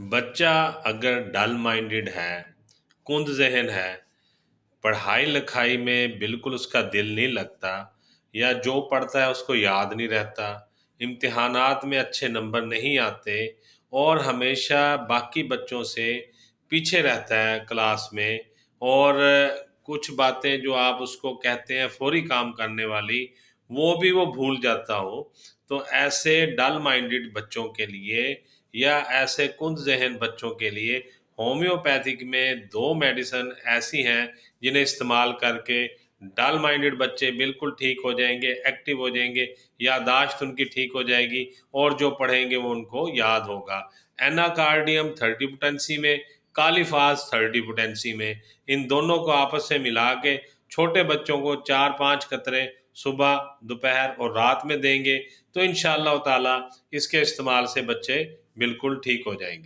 बच्चा अगर डल माइंडेड है, कुंद ज़हन है, पढ़ाई लिखाई में बिल्कुल उसका दिल नहीं लगता या जो पढ़ता है उसको याद नहीं रहता, इम्तिहानात में अच्छे नंबर नहीं आते और हमेशा बाकी बच्चों से पीछे रहता है क्लास में, और कुछ बातें जो आप उसको कहते हैं फौरी काम करने वाली, वो भी वो भूल जाता हो, तो ऐसे डल माइंडेड बच्चों के लिए या ऐसे कुंद ज़हन बच्चों के लिए होम्योपैथिक में 2 मेडिसिन ऐसी हैं जिन्हें इस्तेमाल करके डल माइंडेड बच्चे बिल्कुल ठीक हो जाएंगे, एक्टिव हो जाएंगे, याददाश्त उनकी ठीक हो जाएगी और जो पढ़ेंगे वो उनको याद होगा। एनाकार्डियम 30 पोटेंसी में, कालीफास 30 पोटेंसी में, इन दोनों को आपस से मिला के छोटे बच्चों को 4-5 कतरे सुबह, दोपहर और रात में देंगे तो इंशाअल्लाह ताला इसके इस्तेमाल से बच्चे बिल्कुल ठीक हो जाएंगे।